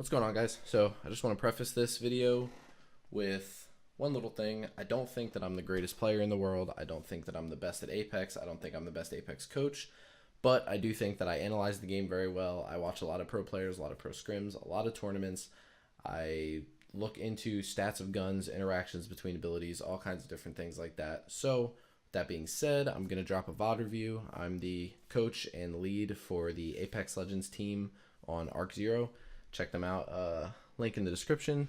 What's going on, guys? So I just want to preface this video with one little thing. I don't think that I'm the greatest player in the world. I don't think that I'm the best at Apex. I don't think I'm the best Apex coach, but I do think that I analyze the game very well. I watch a lot of pro players, a lot of pro scrims, a lot of tournaments. I look into stats of guns, interactions between abilities, all kinds of different things like that. So that being said, I'm going to drop a VOD review. I'm the coach and lead for the Apex Legends team on Arc Zero. Check them out, link in the description.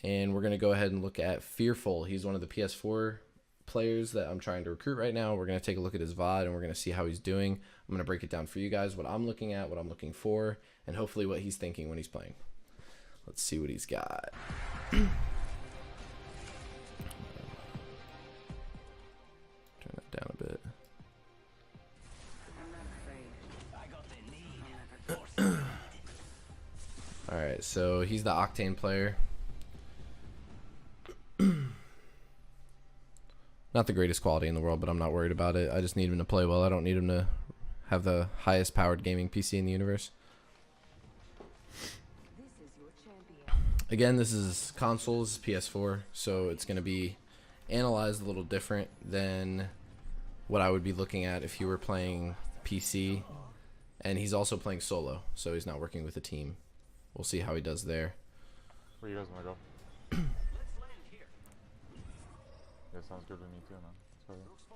And we're going to go ahead and look at Fearful. He's one of the PS4 players that I'm trying to recruit right now. We're going to take a look at his VOD and we're going to see how he's doing. I'm going to break it down for you guys, what I'm looking at, what I'm looking for, and hopefully what he's thinking when he's playing. Let's see what he's got. Turn that down a bit. Alright, so he's the Octane player. Not the greatest quality in the world, but I'm not worried about it. I just need him to play well. I don't need him to have the highest powered gaming PC in the universe. Again, this is consoles, PS4, so it's going to be analyzed a little different than what I would be looking at if you were playing PC. And he's also playing solo, so he's not working with a team. We'll see how he does there. Where you guys want to go? Yeah, sounds good to me too, man. Let's go.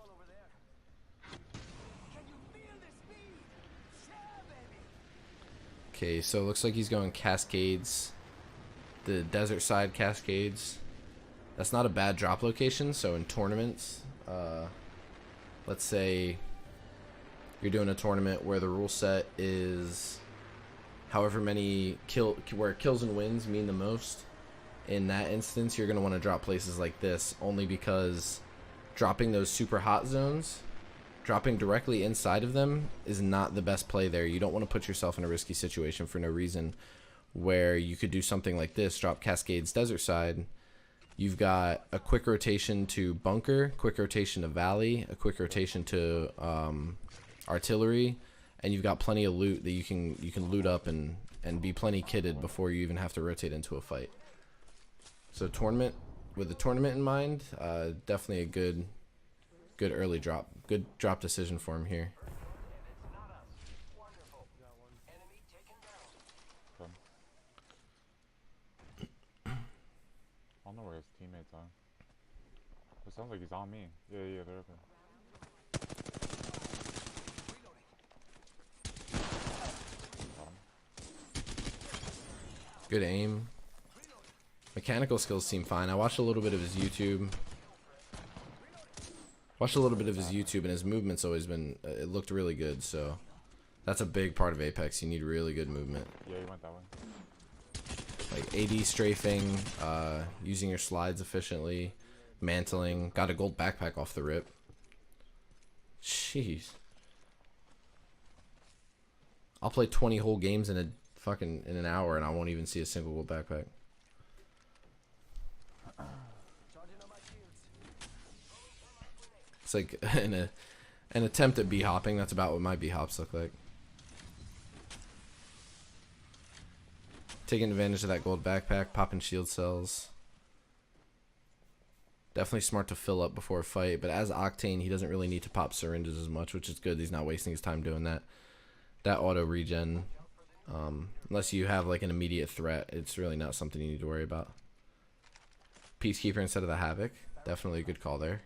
Okay, so it looks like he's going Cascades. The desert side Cascades. That's not a bad drop location, so in tournaments, let's say you're doing a tournament where the rule set is however many where kills and wins mean the most. In that instance, you're going to want to drop places like this, only because dropping those super hot zones, dropping directly inside of them, is not the best play there. You don't want to put yourself in a risky situation for no reason, where you could do something like this, drop Cascades desert side. You've got a quick rotation to bunker, quick rotation to valley, a quick rotation to artillery, and you've got plenty of loot that you can loot up and be plenty kitted before you even have to rotate into a fight. So tournament, with the tournament in mind, definitely a good early drop, good drop decision for him here. I don't know where his teammates are. It sounds like he's on me. Yeah, they're open. Good aim. Mechanical skills seem fine. I watched a little bit of his YouTube. And his movement's always been, it looked really good, so that's a big part of Apex. You need really good movement. Yeah, he went that way. Like AD strafing, using your slides efficiently, mantling. Got a gold backpack off the rip. Jeez. I'll play 20 whole games in an hour and I won't even see a single gold backpack. It's like an attempt at b-hopping. That's about what my b-hops look like. Taking advantage of that gold backpack, popping shield cells. Definitely smart to fill up before a fight, but as Octane, he doesn't really need to pop syringes as much, which is good. He's not wasting his time doing that. That auto regen, unless you have like an immediate threat, it's really not something you need to worry about. Peacekeeper instead of the Havoc, definitely a good call there.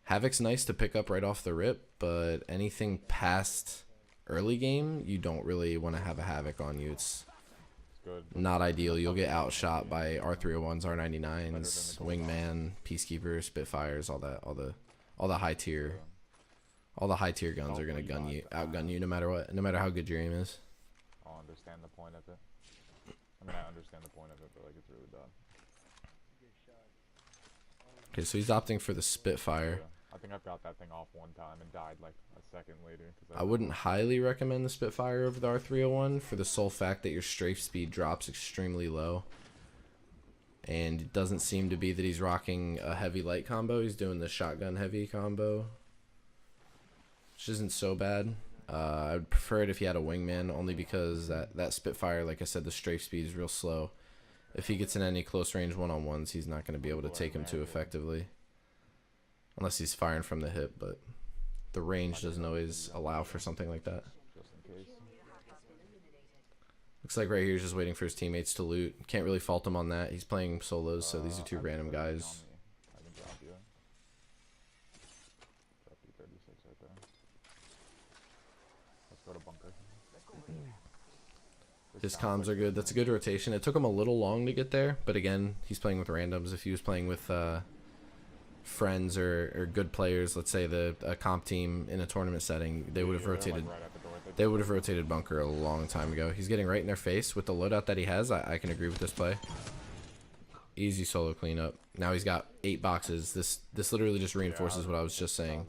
Havoc's nice to pick up right off the rip, but anything past early game, you don't really want to have a Havoc on you. It's good. Not ideal. You'll get outshot by R301s, R99s, Wingman, Peacekeeper, Spitfires, all the high tier. All the high tier guns are gonna outgun you no matter what, no matter how good your aim is. I don't understand the point of it. I mean, I understand the point of it, but like it's really bad. Okay, so he's opting for the Spitfire. Yeah. I think I've got that thing off one time and died like a second later. I wouldn't highly recommend the Spitfire over the R301 for the sole fact that your strafe speed drops extremely low. And it doesn't seem to be that he's rocking a heavy light combo. He's doing the shotgun heavy combo, which isn't so bad. I'd prefer it if he had a wingman, only because that Spitfire, like I said, the strafe speed is real slow. If he gets in any close range one-on-ones, he's not going to be able to take him too effectively. Unless he's firing from the hip, but the range doesn't always allow for something like that. Looks like right here he's just waiting for his teammates to loot. Can't really fault him on that. He's playing solos, so these are two random guys. His comms are good. That's a good rotation. It took him a little long to get there, but again, he's playing with randoms. If he was playing with friends or good players, let's say a comp team in a tournament setting, they would have rotated. They would have rotated bunker a long time ago. He's getting right in their face with the loadout that he has. I can agree with this play. Easy solo cleanup. Now he's got 8 boxes. This literally just reinforces what I was just saying.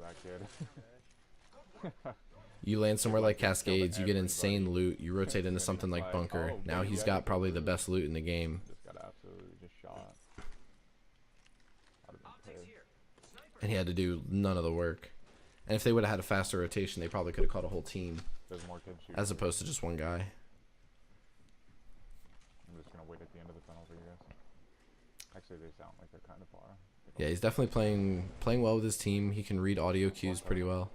You land somewhere like Cascades, you get insane loot, you rotate into something like bunker. Now he's got probably the best loot in the game. And he had to do none of the work. And if they would have had a faster rotation, they probably could have caught a whole team. As opposed to just one guy. I'm just gonna wait at the end of the tunnel for you guys. Actually, they sound like they're kind of far. Yeah, he's definitely playing well with his team. He can read audio cues pretty well.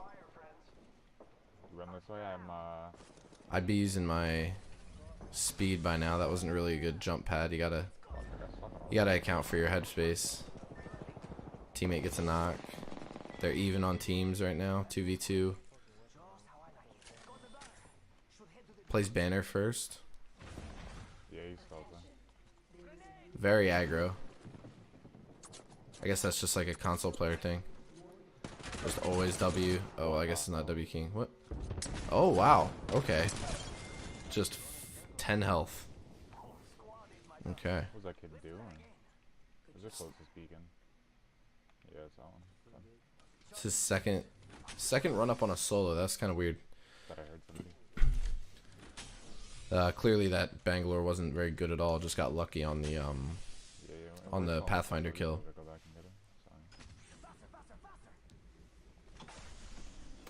Run this way. I'd be using my speed by now. That wasn't really a good jump pad. You gotta account for your headspace. Teammate gets a knock. They're even on teams right now. 2v2. Plays banner first. Yeah, he's felt it. Very aggro. I guess that's just like a console player thing. Just always W. Oh, I guess it's not W King. What? Oh, wow. Okay. Just 10 health. Okay. What's that kid doing? Where's the closest beacon? Yeah, it's that one. It's his second run up on a solo. That's kind of weird. Thought I heard somebody. Clearly that Bangalore wasn't very good at all. Just got lucky on the on the Pathfinder kill.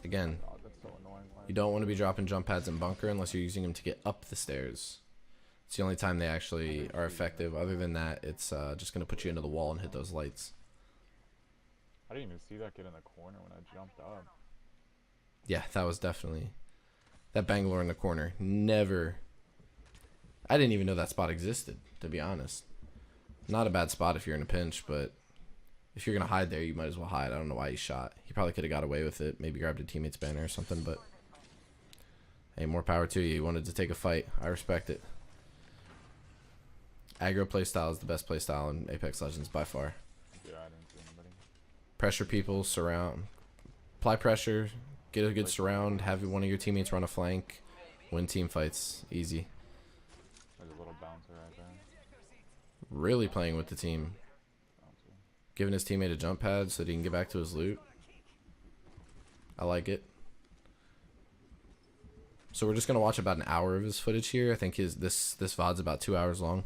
Again, you don't want to be dropping jump pads in bunker unless you're using them to get up the stairs. It's the only time they actually are effective. Other than that, it's just going to put you into the wall and hit those lights. I didn't even see that kid in the corner when I jumped up. Yeah, that was definitely... That Bangalore in the corner. Never... I didn't even know that spot existed, to be honest. Not a bad spot if you're in a pinch, but... If you're going to hide there, you might as well hide. I don't know why he shot. He probably could have got away with it. Maybe grabbed a teammate's banner or something, but... Hey, more power to you. You wanted to take a fight. I respect it. Aggro playstyle is the best playstyle in Apex Legends by far. Yeah, I didn't see anybody. Pressure people, surround. Apply pressure, get a good surround, have one of your teammates run a flank, win team fights. Easy. There's a little bouncer right there. Really playing with the team. Bouncer. Giving his teammate a jump pad so that he can get back to his loot. I like it. So we're just gonna watch about an hour of his footage here. I think this VOD's about 2 hours long.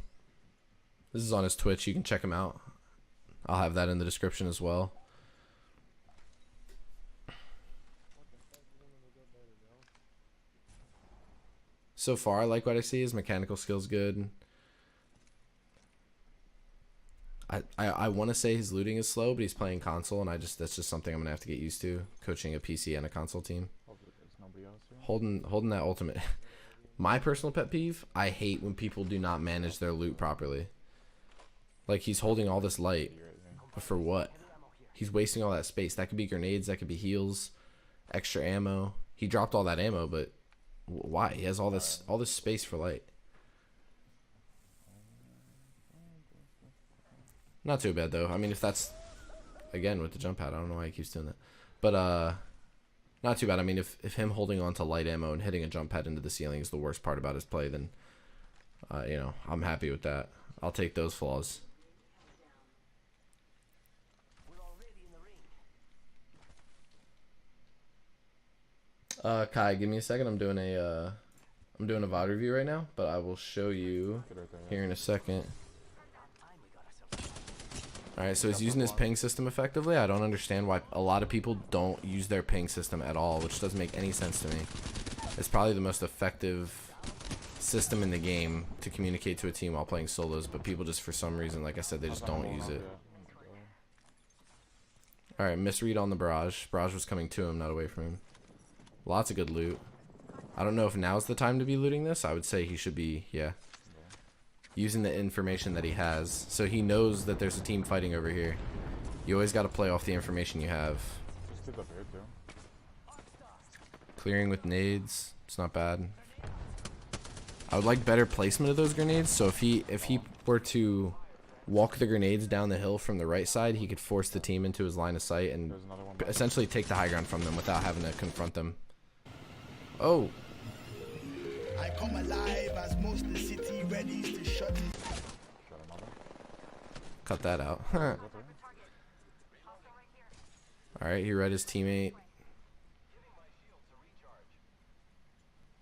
This is on his Twitch. You can check him out. I'll have that in the description as well. So far, I like what I see. His mechanical skill's good. I want to say his looting is slow, but he's playing console, and that's just something I'm gonna have to get used to. Coaching a PC and a console team. Hopefully there's nobody else here. Holding that ultimate. My personal pet peeve: I hate when people do not manage their loot properly. Like, he's holding all this light, but for what? He's wasting all that space. That could be grenades, that could be heals, extra ammo. He dropped all that ammo, but why? He has all this space for light. Not too bad though. I mean, if that's again with the jump pad, I don't know why he keeps doing that. But not too bad. I mean, if him holding on to light ammo and hitting a jump pad into the ceiling is the worst part about his play, then you know, I'm happy with that. I'll take those flaws. Kai, give me a second. I'm doing a VOD review right now, but I will show you here in a second. Alright, so he's using his ping system effectively. I don't understand why a lot of people don't use their ping system at all, which doesn't make any sense to me. It's probably the most effective system in the game to communicate to a team while playing solos, but people just, for some reason, like I said, they just don't use it. Alright, misread on the barrage. Barrage was coming to him, not away from him. Lots of good loot. I don't know if now's the time to be looting this. I would say he should be, yeah, using the information that he has. So he knows that there's a team fighting over here. You always got to play off the information you have. Clearing with nades. It's not bad. I would like better placement of those grenades. So if he were to walk the grenades down the hill from the right side, he could force the team into his line of sight and essentially take the high ground from them without having to confront them. Oh. I come alive as most of the city ready to shut it. Cut that out. Alright, he read his teammate.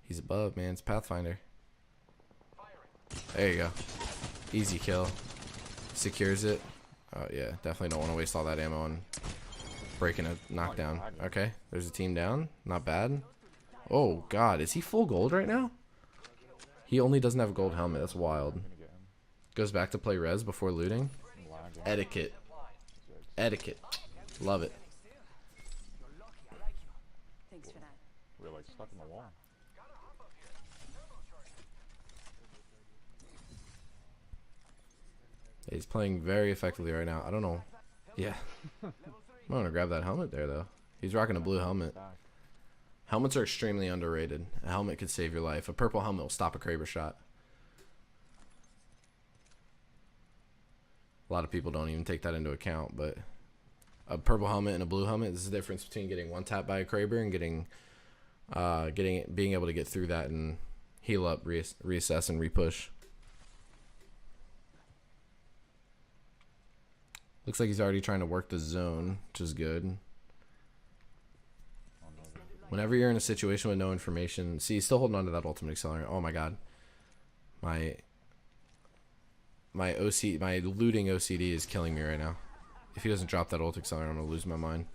He's above, man. It's Pathfinder. There you go. Easy kill. Secures it. Oh, yeah. Definitely don't want to waste all that ammo on breaking a knockdown. Okay. There's a team down. Not bad. Oh, God. Is he full gold right now? He only doesn't have a gold helmet. That's wild. Goes back to play res before looting. Etiquette. Etiquette. Love it. Thanks for that. We're like stuck in the wall. He's playing very effectively right now. I don't know. Yeah. I'm going to grab that helmet there, though. He's rocking a blue helmet. Helmets are extremely underrated. A helmet could save your life. A purple helmet will stop a Kraber shot. A lot of people don't even take that into account, but a purple helmet and a blue helmet, this is the difference between getting one tap by a Kraber and being able to get through that and heal up, reassess, and repush. Looks like he's already trying to work the zone, which is good. Whenever you're in a situation with no information, see, he's still holding on to that ultimate accelerant. Oh my God, my looting OCD is killing me right now. If he doesn't drop that ult accelerant, I'm gonna lose my mind.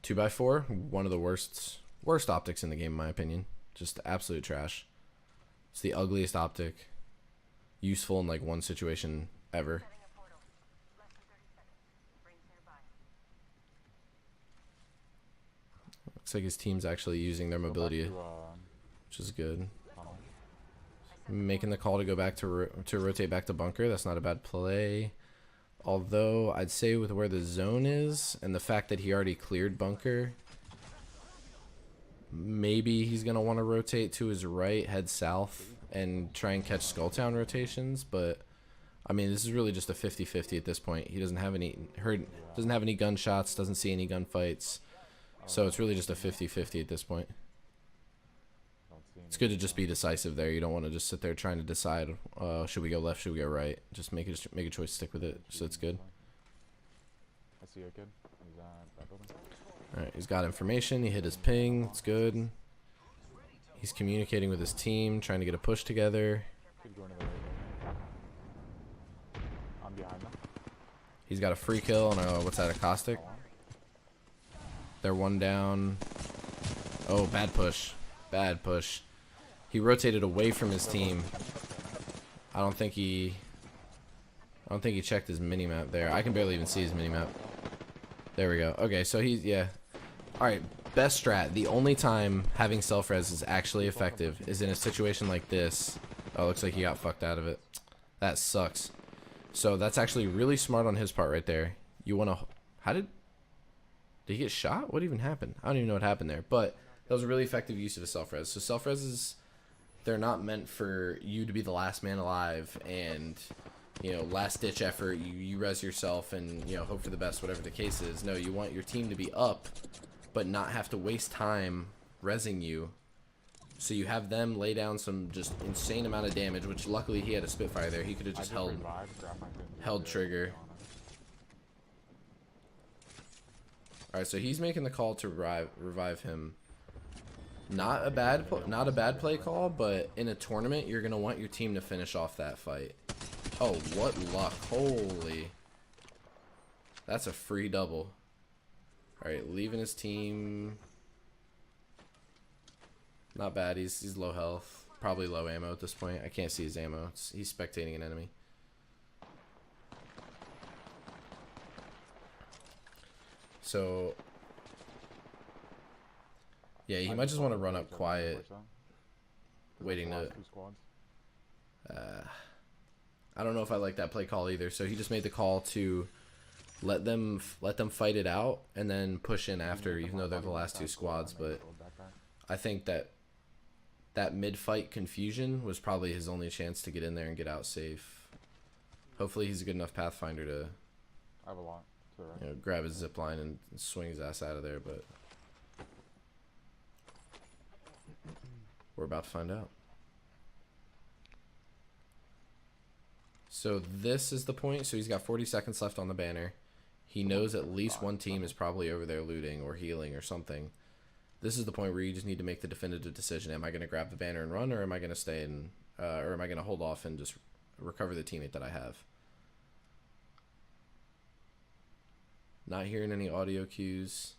2x4, one of the worst optics in the game, in my opinion. Just absolute trash. It's the ugliest optic. Useful in like one situation ever. Looks like his team's actually using their mobility, which is good. Making the call to go back to rotate back to bunker. That's not a bad play. Although I'd say with where the zone is and the fact that he already cleared bunker, maybe he's gonna want to rotate to his right, head south, and try and catch Skulltown rotations. But I mean, this is really just a 50-50 at this point. He doesn't have any gunshots, doesn't see any gunfights. So it's really just a 50-50 at this point. It's good to just be decisive there. You don't want to just sit there trying to decide, should we go left, should we go right. Just make a choice, stick with it. So it's good. I see a kid. He's at that building. Alright, he's got information. He hit his ping. It's good. He's communicating with his team, trying to get a push together. Kid going to the right. I'm behind them. He's got a free kill on a, what's that, a caustic? They're one down. Oh, bad push. Bad push. He rotated away from his team. I don't think he checked his minimap there. I can barely even see his minimap. There we go. Okay, so he's, yeah. Alright, best strat. The only time having self-res is actually effective is in a situation like this. Oh, looks like he got fucked out of it. That sucks. So that's actually really smart on his part right there. You want to... How did he get shot? What even happened? I don't even know what happened there. But that was a really effective use of a self-res. So self-reses, they're not meant for you to be the last man alive and, you know, last-ditch effort. You res yourself and, you know, hope for the best, whatever the case is. No, you want your team to be up, but not have to waste time resing you. So you have them lay down some just insane amount of damage, which luckily he had a Spitfire there. He could have just held trigger. Alright, so he's making the call to revive him. Not a bad play call, but in a tournament, you're gonna want your team to finish off that fight. Oh, what luck! Holy, that's a free double. All right, leaving his team. Not bad. He's low health, probably low ammo at this point. I can't see his ammo. He's spectating an enemy. So. Yeah, he might just want to run up quiet, waiting to. I don't know if I like that play call either. So he just made the call to let them fight it out and then push in after, even though they're the last two squads. But I think that mid-fight confusion was probably his only chance to get in there and get out safe. Hopefully he's a good enough Pathfinder to I have a lot. grab his zip line and swing his ass out of there, but. We're about to find out. So this is the point. So he's got 40 seconds left on the banner. He knows at least one team is probably over there looting or healing or something. This is the point where you just need to make the definitive decision. Am I going to grab the banner and run, or am I going to stay and or am I going to hold off and just recover the teammate that I have? Not hearing any audio cues.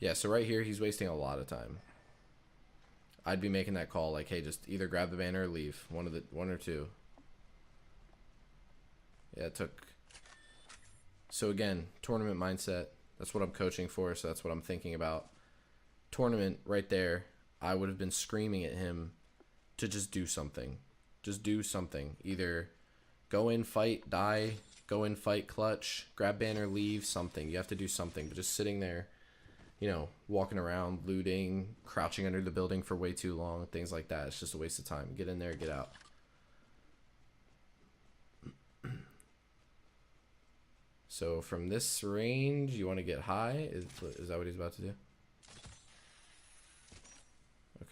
Yeah, so right here he's wasting a lot of time. I'd be making that call like, hey, just either grab the banner or leave. One or two. Yeah, it took. So again, tournament mindset. That's what I'm coaching for, so that's what I'm thinking about. Tournament right there, I would have been screaming at him to just do something. Just do something. Either go in, fight, die, go in, fight, clutch, grab banner, leave, something. You have to do something. But just sitting there, walking around, looting, crouching under the building for way too long, things like that. It's just a waste of time. Get in there, get out. So from this range, you want to get high? Is that what he's about to do?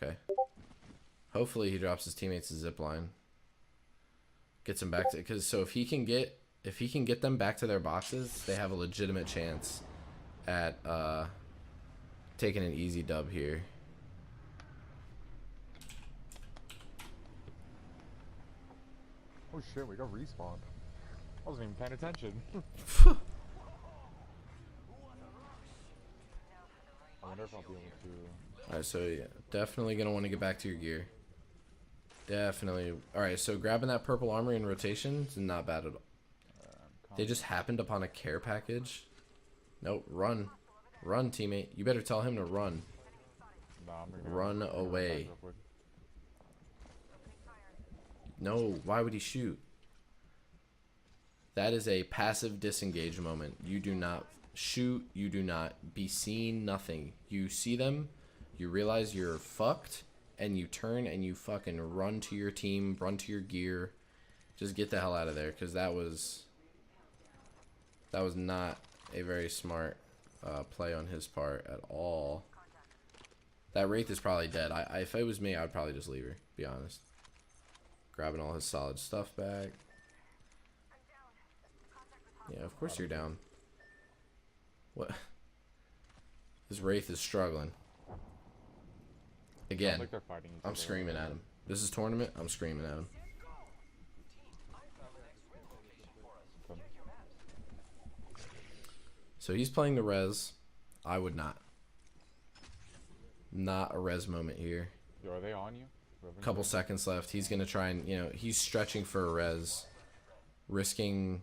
Okay. Hopefully he drops his teammates a zip line. Gets them back to, because so if he can get them back to their boxes, they have a legitimate chance at taking an easy dub here. Oh shit, we got respawned. I wasn't even paying attention. I wonder if I'll be able to. Alright, so yeah, definitely gonna want to get back to your gear. Definitely. Alright, so grabbing that purple armory in rotation is not bad at all. They just happened upon a care package. Nope, run. Run, teammate. You better tell him to run. Nah, Run away. No, why would he shoot? That is a passive disengage moment. You do not shoot. You do not be seen. Nothing. You see them. You realize you're fucked. And you turn and you fucking run to your team. Run to your gear. Just get the hell out of there. Because that was not a very smart play on his part at all. That Wraith is probably dead. If it was me, I'd probably just leave her. Be honest. Grabbing all his solid stuff back. Yeah, of course you're down. What? This Wraith is struggling. Again, like they're fighting each I'm other. screaming at him. This is tournament. I'm screaming at him. So he's playing the res. I would not. Not a res moment here. Yo, are they on you? Couple seconds left. He's going to try and, he's stretching for a res. Risking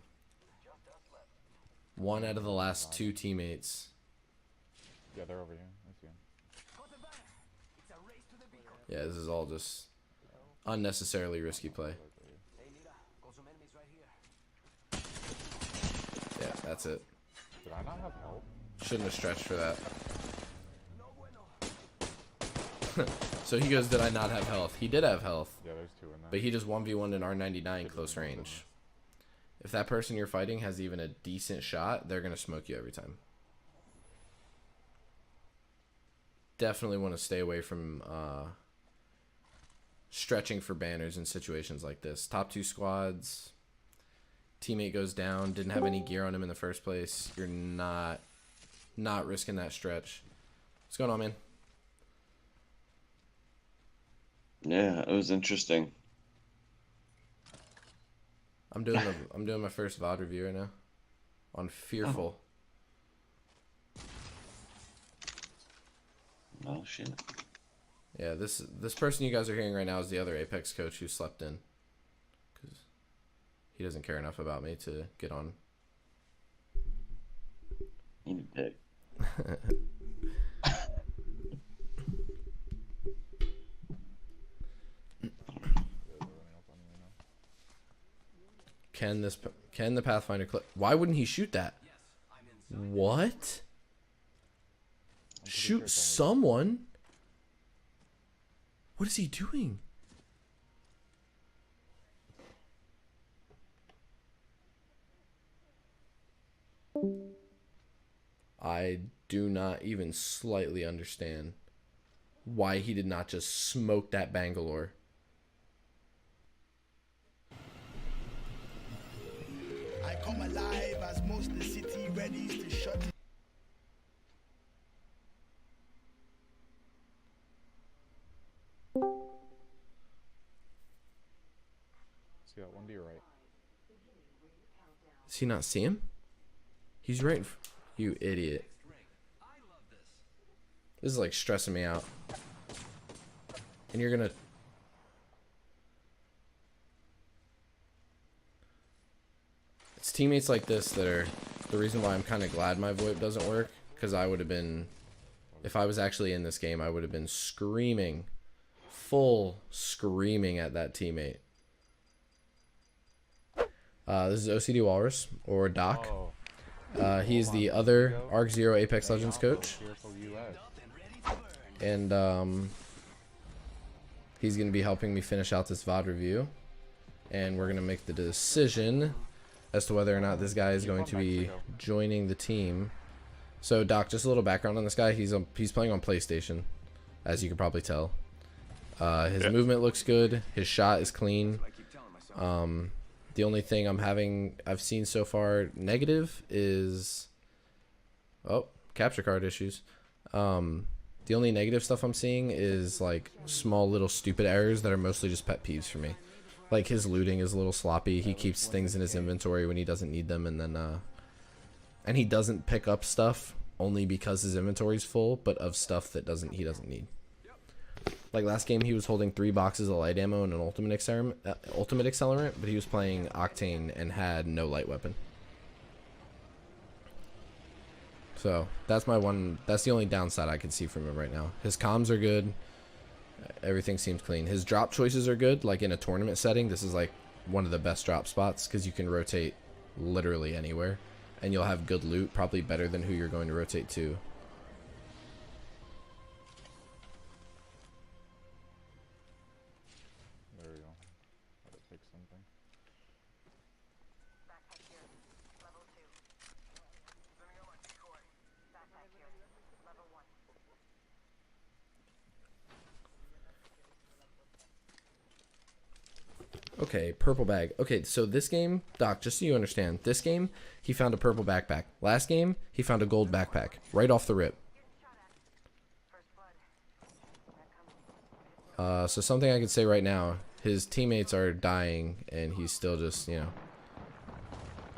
one out of the last two teammates. Yeah, they're over here. I see them. Yeah, this is all just unnecessarily risky play. Yeah, that's it. Did I not have help? Shouldn't have stretched for that. So he goes, did I not have health? He did have health. Yeah, there's two in there. But he just 1v1'd an R99 close range. If that person you're fighting has even a decent shot, they're going to smoke you every time. Definitely want to stay away from stretching for banners in situations like this. Top two squads. Teammate goes down. Didn't have any gear on him in the first place. You're not risking that stretch. What's going on, man? Yeah, it was interesting. I'm doing my first VOD review right now on Fearful. Oh shit. Yeah, this person you guys are hearing right now is the other Apex coach who slept in, because he doesn't care enough about me to get on. You dick. Can the Pathfinder clip? Why wouldn't he shoot that? What? Shoot someone? What is he doing? I do not even slightly understand why he did not just smoke that Bangalore. I come alive as most of the city ready to shut. See that one to your right. Does he not see him? He's right. You idiot. This is like stressing me out. And you're gonna... It's teammates like this that are the reason why I'm kind of glad my VoIP doesn't work. Because I would have been... If I was actually in this game, I would have been screaming. Full screaming at that teammate. This is OCD Walrus, or Doc. He's the other Arc Zero Apex Legends coach. And he's going to be helping me finish out this VOD review. And we're going to make the decision as to whether or not this guy is going to be joining the team. So, Doc, just a little background on this guy. He's playing on PlayStation, as you can probably tell. His movement looks good. His shot is clean. The only thing I've seen so far negative is, capture card issues. The only negative stuff I'm seeing is like small little stupid errors that are mostly just pet peeves for me. Like his looting is a little sloppy. He keeps things in his inventory when he doesn't need them, and then and he doesn't pick up stuff only because his inventory's full, but of stuff that he doesn't need. Like last game, he was holding 3 boxes of light ammo and an ultimate accelerant, but he was playing Octane and had no light weapon. So that's the only downside I can see from him right now. His comms are good. Everything seems clean. His drop choices are good. Like in a tournament setting, this is like one of the best drop spots because you can rotate literally anywhere, and you'll have good loot, probably better than who you're going to rotate to. There we go. How to pick something. Okay, purple bag. Okay, so this game, Doc, just so you understand, this game, he found a purple backpack. Last game, he found a gold backpack. Right off the rip. So something I can say right now, his teammates are dying, and he's still just,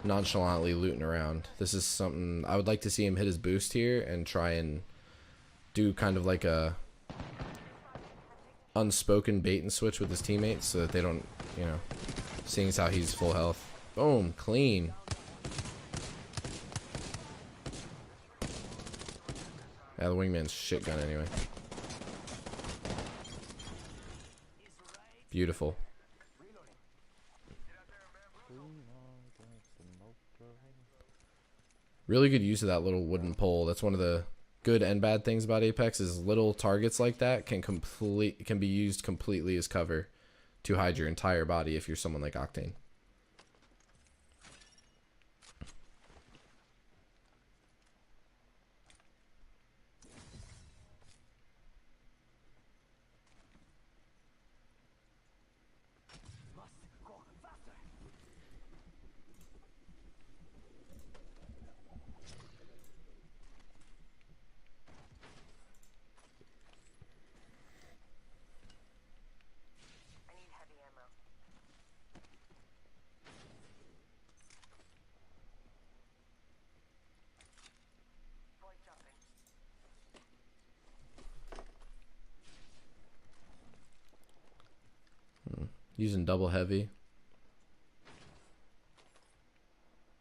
nonchalantly looting around. This is something, I would like to see him hit his boost here and try and do kind of like a unspoken bait and switch with his teammates so that they don't, seeing as how he's full health. Boom, clean. Yeah, the wingman's shit gun anyway. Beautiful. Really good use of that little wooden pole. That's one of the good and bad things about Apex is little targets like that can be used completely as cover to hide your entire body if you're someone like Octane. Using double heavy.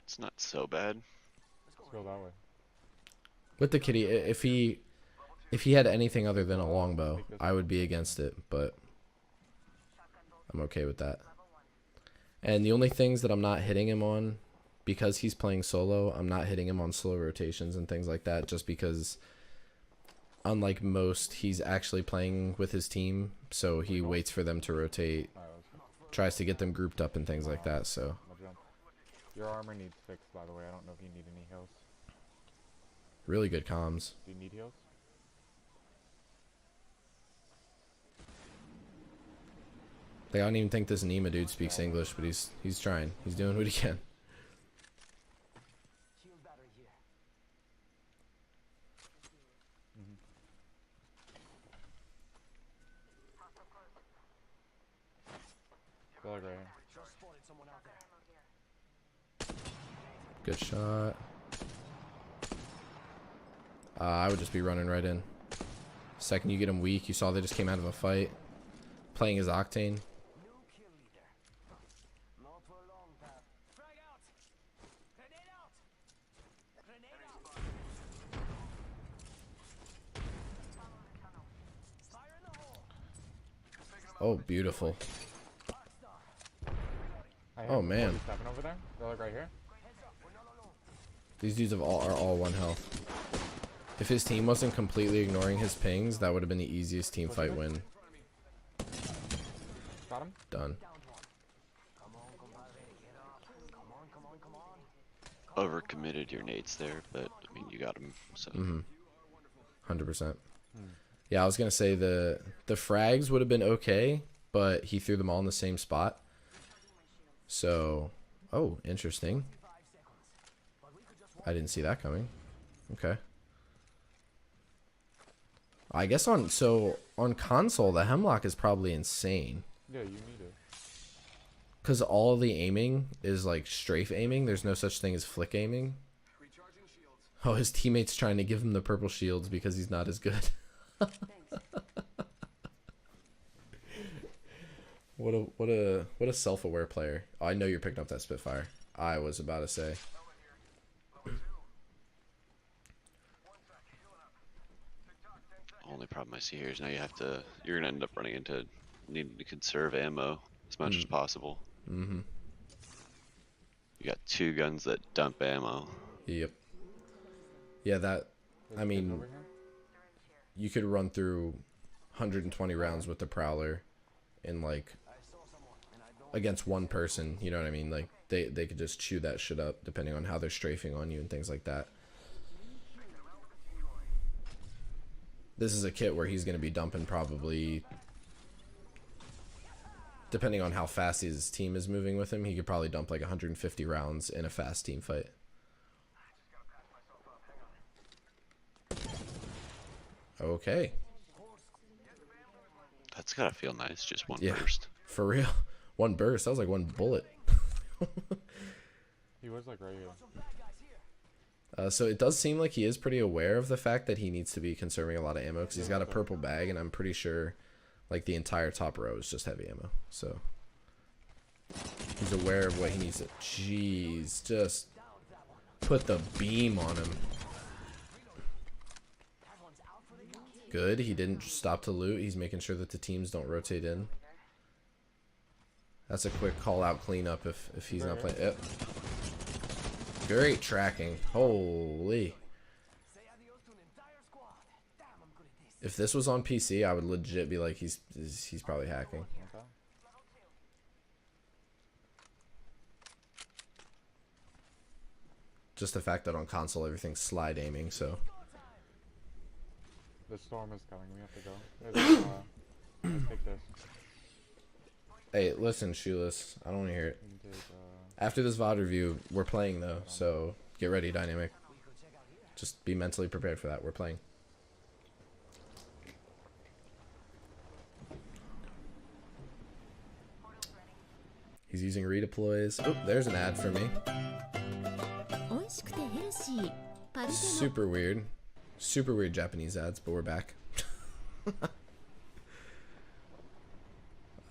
It's not so bad. Let's go that way. With the kitty, if he had anything other than a longbow, I would be against it, but I'm okay with that. And the only things that I'm not hitting him on, because he's playing solo, I'm not hitting him on slow rotations and things like that, just because, unlike most, he's actually playing with his team, so he waits for them to rotate, Alright, let's go. tries to get them grouped up and things like that, so. I'll jump. Your armor needs fixed, by the way. I don't know if you need any heals. Really good comms. Do you need heals? Like, I don't even think this Nima dude speaks English, but he's trying. He's doing what he can. Go like right here. Good shot. I would just be running right in. Second you get him weak, you saw they just came out of a fight. Playing his Octane. Oh, beautiful. Oh, man. Over there. Go like right here. These dudes are all one health. If his team wasn't completely ignoring his pings, that would have been the easiest team fight win. Got him. Done. Overcommitted your nades there, but I mean you got him. So 100%. Yeah, I was gonna say the frags would have been okay, but he threw them all in the same spot. So, oh, interesting. I didn't see that coming. Okay. I guess on console the hemlock is probably insane. Yeah, you need it. Cause all of the aiming is like strafe aiming. There's no such thing as flick aiming. Oh, his teammate's trying to give him the purple shields because he's not as good. What a self-aware player. Oh, I know you're picking up that Spitfire. I was about to say. only problem I see here is now you're gonna end up running into needing to conserve ammo as much as possible. Mm-hmm. You got two guns that dump ammo. Yep. Yeah, that. I mean, you could run through 120 rounds with the Prowler in like against one person. You know what I mean? Like they could just chew that shit up depending on how they're strafing on you and things like that. This is a kit where he's going to be dumping probably, depending on how fast his team is moving with him, he could probably dump like 150 rounds in a fast team fight. Okay. That's gotta feel nice, just one Yeah, burst. for real. One burst. That was like one bullet. He was like right here. So it does seem like he is pretty aware of the fact that he needs to be conserving a lot of ammo because he's got a purple bag, and I'm pretty sure like the entire top row is just heavy ammo. So he's aware of what he needs to. Jeez, just put the beam on him. Good. He didn't stop to loot. He's making sure that the teams don't rotate in. That's a quick call out cleanup if he's not playing. Yep. Great tracking. Holy. If this was on PC, I would legit be like, he's probably hacking. Okay. Just the fact that on console everything's slide aiming, so. The storm is coming. We have to go. Let's take this. Hey, listen, Shoeless. I don't want to hear it. We can take, After this VOD review, we're playing though, so get ready, Dynamic. Just be mentally prepared for that. We're playing. He's using redeploys. Oh, there's an ad for me. Super weird. Super weird Japanese ads, but we're back.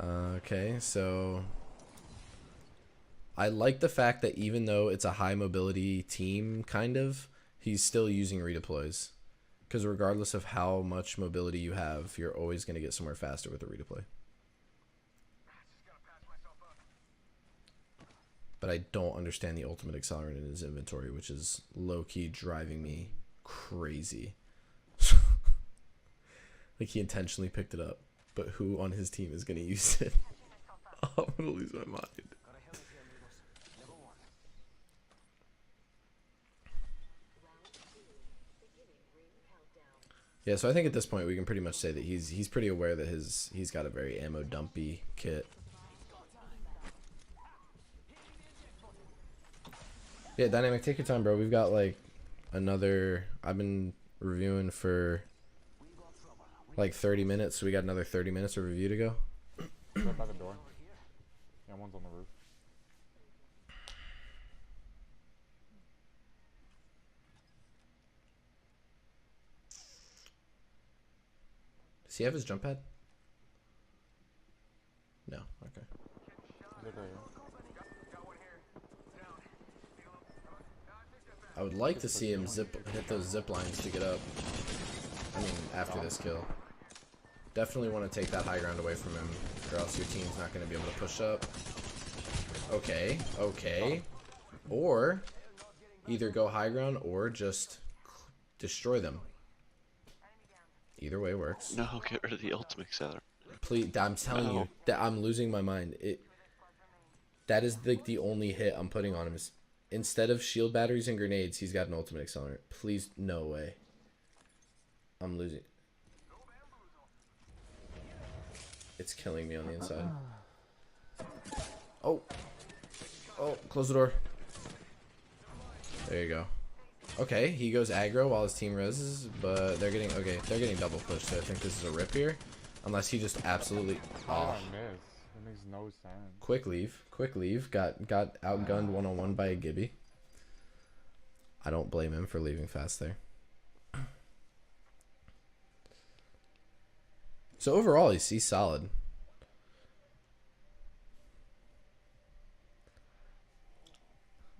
Okay, so I like the fact that even though it's a high mobility team, kind of, he's still using redeploys. Because regardless of how much mobility you have, you're always going to get somewhere faster with a redeploy. But I don't understand the ultimate accelerant in his inventory, which is low-key driving me crazy. Like he intentionally picked it up, but who on his team is going to use it? I'm going to lose my mind. Yeah, so I think at this point we can pretty much say that he's pretty aware that he's got a very ammo dumpy kit. Yeah, Dynamic, take your time, bro. We've got like another. I've been reviewing for like 30 minutes, so we got another 30 minutes of review to go. Right by the door. Yeah, one's on the roof. Does he have his jump pad? No. Okay. He's like right here. I would like to see him hit those zip lines to get up. I mean, after this kill. Definitely want to take that high ground away from him, or else your team's not going to be able to push up. Okay, okay. Or either go high ground or just destroy them. Either way works. No, get rid of the ultimate accelerant. Please, I'm telling you that I'm losing my mind. That is like the only hit I'm putting on him. Is instead of shield batteries and grenades, he's got an ultimate accelerant. Please, no way. I'm losing. It's killing me on the inside. Oh. Oh, close the door. There you go. Okay, he goes aggro while his team reses, but they're getting double pushed, so I think this is a rip here. Unless he just absolutely Oh, I missed. It makes no sense. Quick leave. Got outgunned one-on-one by a Gibby. I don't blame him for leaving fast there. So overall, he's solid.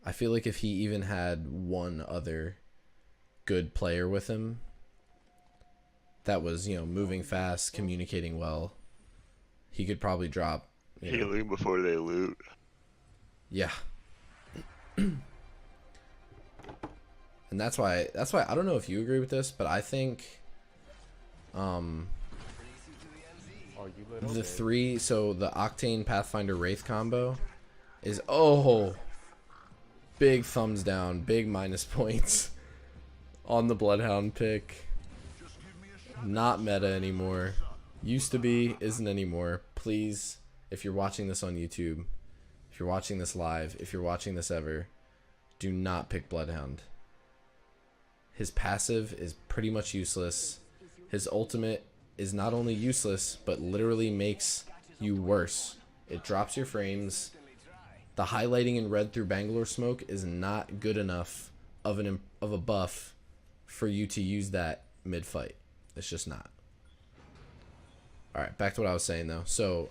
I feel like if he even had one other good player with him that was, moving fast, communicating well, he could probably drop. Healing before they loot. Yeah. And that's why I don't know if you agree with this, but I think the three, so the Octane Pathfinder Wraith combo is big thumbs down, big minus points on the Bloodhound pick. Not meta anymore. Used to be, isn't anymore. Please, if you're watching this on YouTube, if you're watching this live, if you're watching this ever, do not pick Bloodhound. His passive is pretty much useless. His ultimate is not only useless, but literally makes you worse. It drops your frames. The highlighting in red through Bangalore smoke is not good enough of a buff for you to use that mid-fight. It's just not. Alright, back to what I was saying though. So,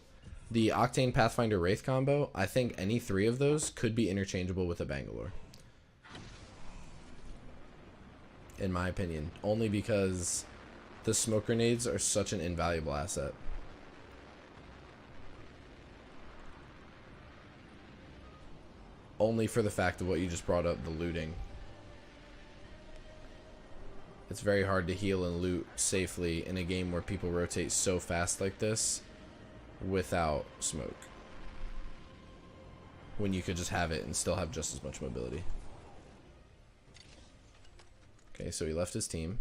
the Octane Pathfinder Wraith combo, I think any three of those could be interchangeable with a Bangalore. In my opinion. Only because the smoke grenades are such an invaluable asset. Only for the fact of what you just brought up, the looting. It's very hard to heal and loot safely in a game where people rotate so fast like this without smoke. When you could just have it and still have just as much mobility. Okay, so he left his team.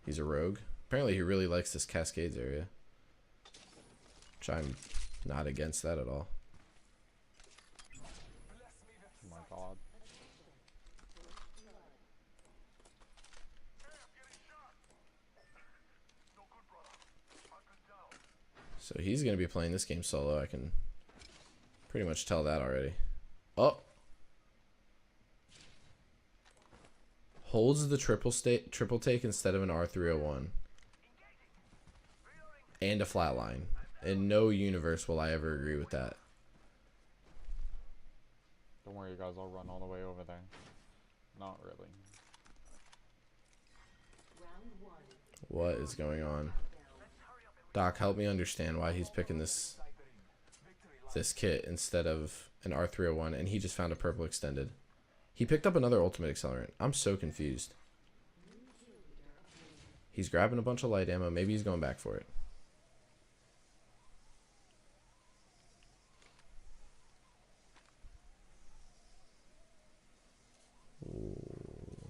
He's a rogue. Apparently he really likes this Cascades area. Which I'm not against that at all. Oh my god. So he's going to be playing this game solo. I can pretty much tell that already. Oh. Holds the triple take instead of an R301. And a flatline. In no universe will I ever agree with that. Don't worry, you guys. I'll run all the way over there. Not really. What is going on? Doc, help me understand why he's picking this kit instead of an R301, and he just found a purple extended. He picked up another ultimate accelerant. I'm so confused. He's grabbing a bunch of light ammo. Maybe he's going back for it. Ooh.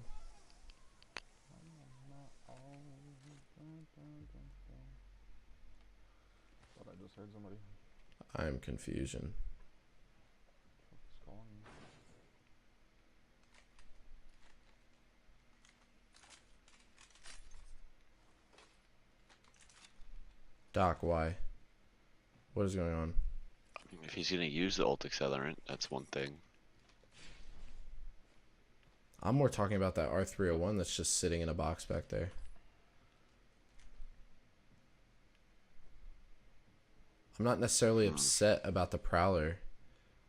Thought I just heard somebody. I'm confusion. What's going on? Doc, why? What is going on? I mean, if he's gonna use the ult accelerant, that's one thing. I'm more talking about that R301 that's just sitting in a box back there. I'm not necessarily upset about the Prowler,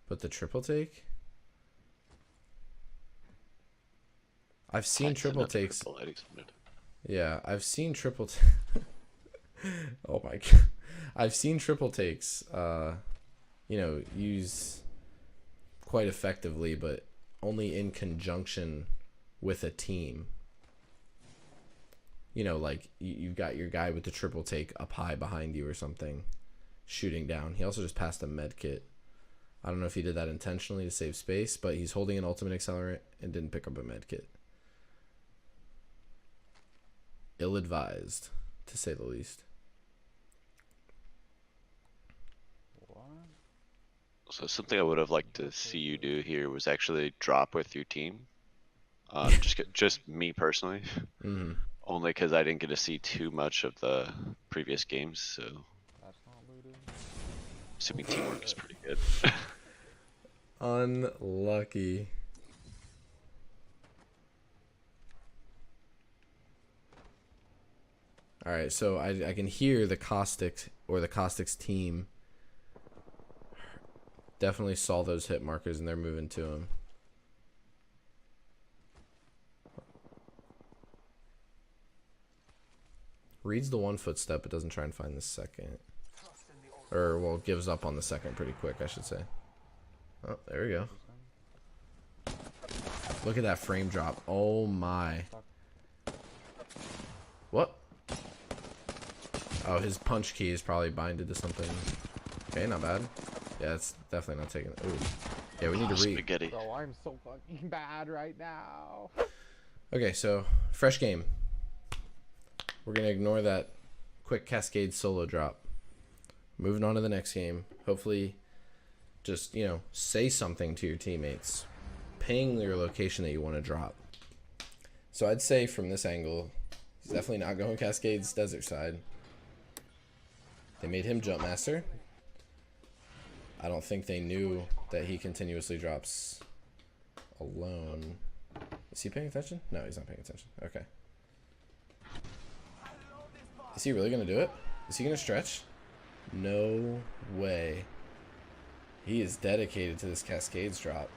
but the triple take? I've seen triple takes. Yeah, I've seen triple oh my god. I've seen triple takes you know, use quite effectively, but only in conjunction with a team. You know, like you've got your guy with the triple take up high behind you or something, shooting down. He also just passed a med kit. I don't know if he did that intentionally to save space, but he's holding an ultimate accelerant and didn't pick up a med kit. Ill-advised, to say the least. So something I would have liked to see you do here was actually drop with your team. Just me personally. Mm-hmm. Only because I didn't get to see too much of the previous games, so That's not looted. assuming teamwork is pretty good. Unlucky. Alright, so I can hear the Caustic or the Caustic's team definitely saw those hit markers and they're moving to him. Reads the one footstep, but doesn't try and find the second. Or, well, gives up on the second pretty quick, I should say. Oh, there we go. Look at that frame drop. Oh my. What? Oh, his punch key is probably binded to something. Okay, not bad. Yeah, it's definitely not taking. Ooh. Yeah, we need to read. Spaghetti. Bro, I'm so fucking bad right now. Okay, so fresh game. We're gonna ignore that quick Cascade solo drop. Moving on to the next game. Hopefully, just, you know, say something to your teammates. Ping your location that you want to drop. So I'd say from this angle, he's definitely not going Cascade's desert side. They made him jump master. I don't think they knew that he continuously drops alone. Is he paying attention? No, he's not paying attention. Okay. Is he really going to do it? Is he going to stretch? No way. He is dedicated to this Cascades drop.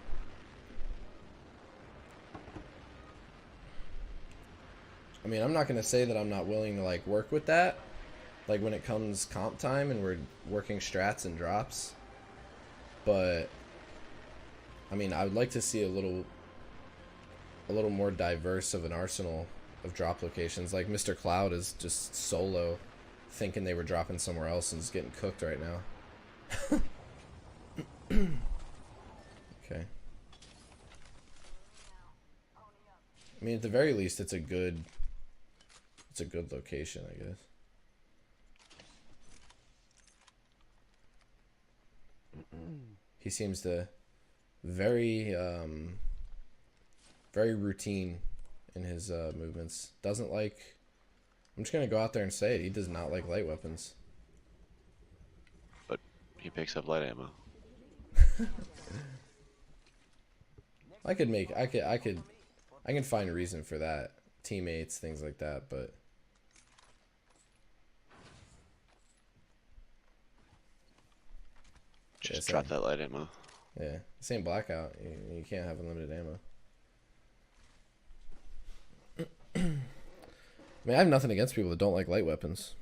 I mean, I'm not going to say that I'm not willing to, like, work with that. Like, when it comes comp time and we're working strats and drops. But, I mean, I would like to see a little more diverse of an arsenal of drop locations. Like, Mr. Cloud is just solo, thinking they were dropping somewhere else and is getting cooked right now. Okay. I mean, at the very least, it's a good location, I guess. He seems to very routine in his movements. Doesn't like. I'm just gonna go out there and say it. He does not like light weapons. But he picks up light ammo. I can find a reason for that. Teammates, things like that, but Just Yeah, drop that light ammo. Yeah, this ain't blackout. You can't have unlimited ammo. I mean, I have nothing against people that don't like light weapons.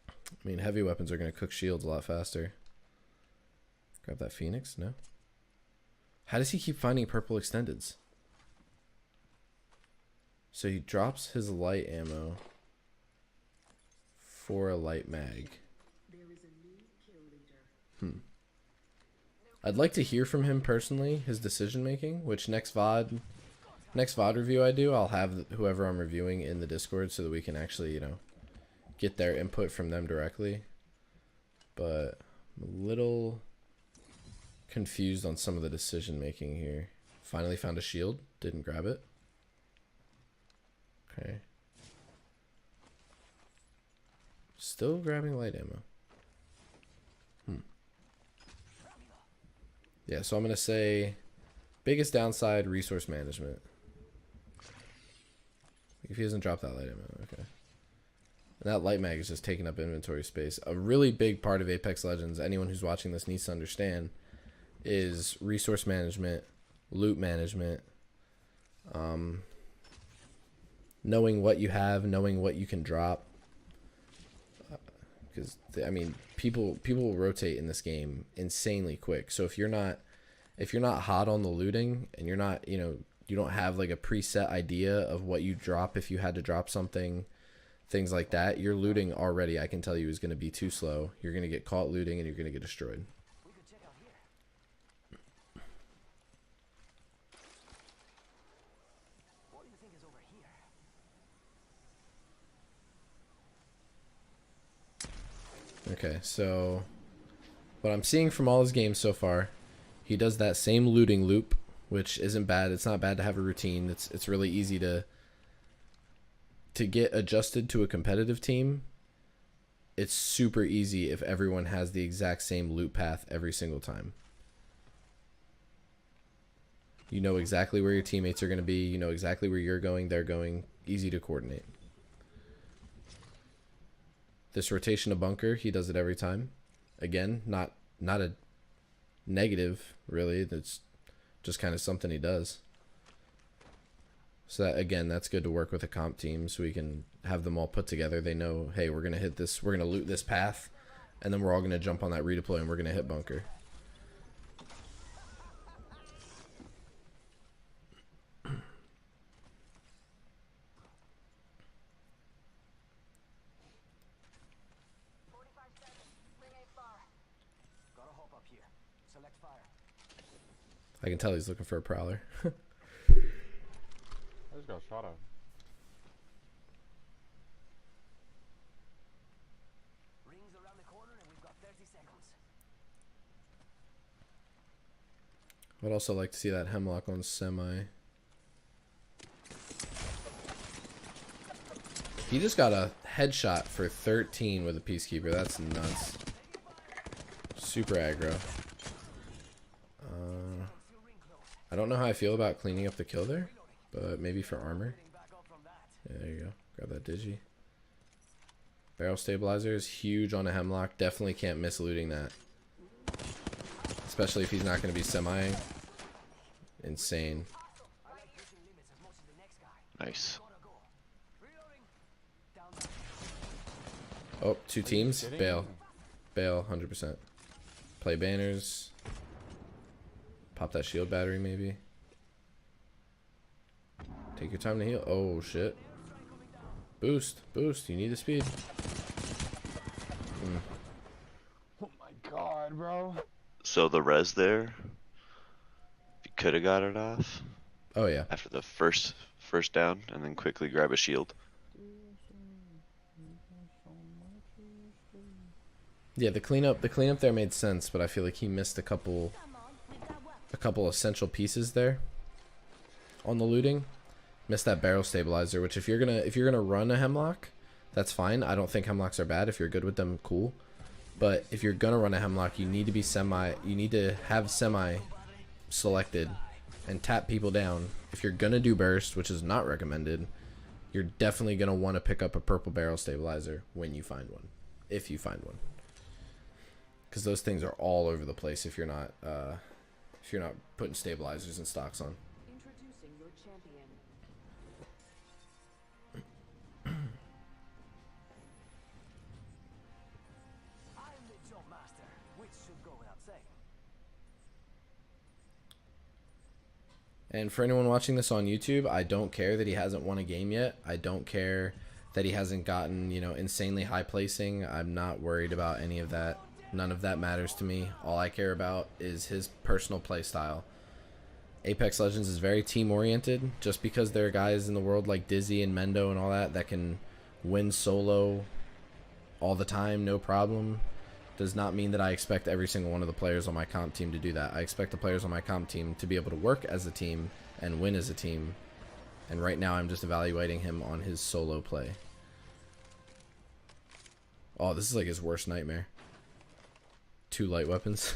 I mean, heavy weapons are going to cook shields a lot faster. Grab that Phoenix? No. How does he keep finding purple extendeds? So he drops his light ammo for a light mag. I'd like to hear from him personally, his decision making, which next VOD review I do, I'll have whoever I'm reviewing in the Discord so that we can actually, you know, get their input from them directly. But I'm a little confused on some of the decision making here. Finally found a shield, didn't grab it. Okay. Still grabbing light ammo. Yeah, so I'm going to say biggest downside, resource management. If he doesn't drop that light ammo, okay. And that light mag is just taking up inventory space. A really big part of Apex Legends, anyone who's watching this needs to understand, is resource management, loot management, knowing what you have, knowing what you can drop. Because I mean, people will rotate in this game insanely quick. So if you're not hot on the looting and you're not, you know, you don't have like a preset idea of what you drop if you had to drop something, things like that, your looting already, I can tell you, is going to be too slow. You're going to get caught looting and you're going to get destroyed. Okay, so what I'm seeing from all his games so far, he does that same looting loop, which isn't bad. It's not bad to have a routine. It's really easy to get adjusted to a competitive team. It's super easy if everyone has the exact same loot path every single time. You know exactly where your teammates are going to be. You know exactly where you're going, they're going. Easy to coordinate. This rotation of bunker, he does it every time. Again, not a negative, really. That's just kind of something he does. So that, again, that's good to work with a comp team so we can have them all put together. They know, hey, we're going to hit this, we're going to loot this path, and then we're all going to jump on that redeploy and we're going to hit bunker. I can tell he's looking for a prowler. I just got shot at. Rings around the corner and we've got 30 seconds. I'd also like to see that hemlock on semi. He just got a headshot for 13 with a peacekeeper. That's nuts. Super aggro. I don't know how I feel about cleaning up the kill there, but maybe for armor. Yeah, there you go. Grab that digi. Barrel stabilizer is huge on a hemlock. Definitely can't miss looting that. Especially if he's not going to be semi. Insane. Nice. Oh, two teams. Bail. Bail, 100%. Play banners. Pop that shield battery, maybe. Take your time to heal. Oh, shit. Boost. Boost. You need the speed. Oh my god, bro. So the res there, you could have got it off Oh, yeah. after the first down, and then quickly grab a shield. Yeah, the cleanup there made sense, but I feel like he missed a couple essential pieces there on the looting. Missed that barrel stabilizer, which if you're gonna run a hemlock, that's fine. I don't think hemlocks are bad. If you're good with them, cool. But if you're gonna run a hemlock, you need to have semi selected and tap people down. If you're gonna do burst, which is not recommended, you're definitely gonna want to pick up a purple barrel stabilizer when you find one, if you find one. because those things are all over the place if you're not putting stabilizers and stocks on. Introducing your champion. I'm the jump master, which should go without saying. And for anyone watching this on YouTube, I don't care that he hasn't won a game yet. I don't care that he hasn't gotten, you know, insanely high placing. I'm not worried about any of that. None of that matters to me. All I care about is his personal play style. Apex Legends is very team oriented. Just because there are guys in the world like Dizzy and Mendo and all that can win solo all the time, no problem, does not mean that I expect every single one of the players on my comp team to do that. I expect the players on my comp team to be able to work as a team and win as a team. And right now I'm just evaluating him on his solo play. Oh, this is like his worst nightmare. 2 light weapons.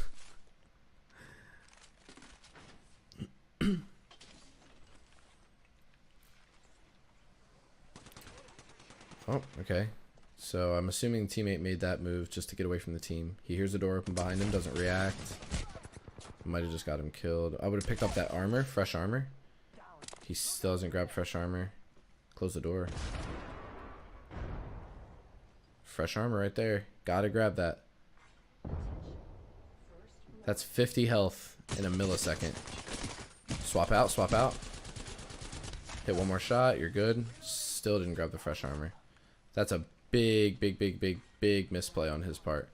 Oh, okay. So I'm assuming the teammate made that move just to get away from the team. He hears the door open behind him, doesn't react. Might have just got him killed. I would have picked up that armor, fresh armor. He still doesn't grab fresh armor. Close the door. Fresh armor right there. Gotta grab that. That's 50 health in a millisecond. Swap out, swap out. Hit one more shot, you're good. Still didn't grab the fresh armor. That's a big misplay on his part.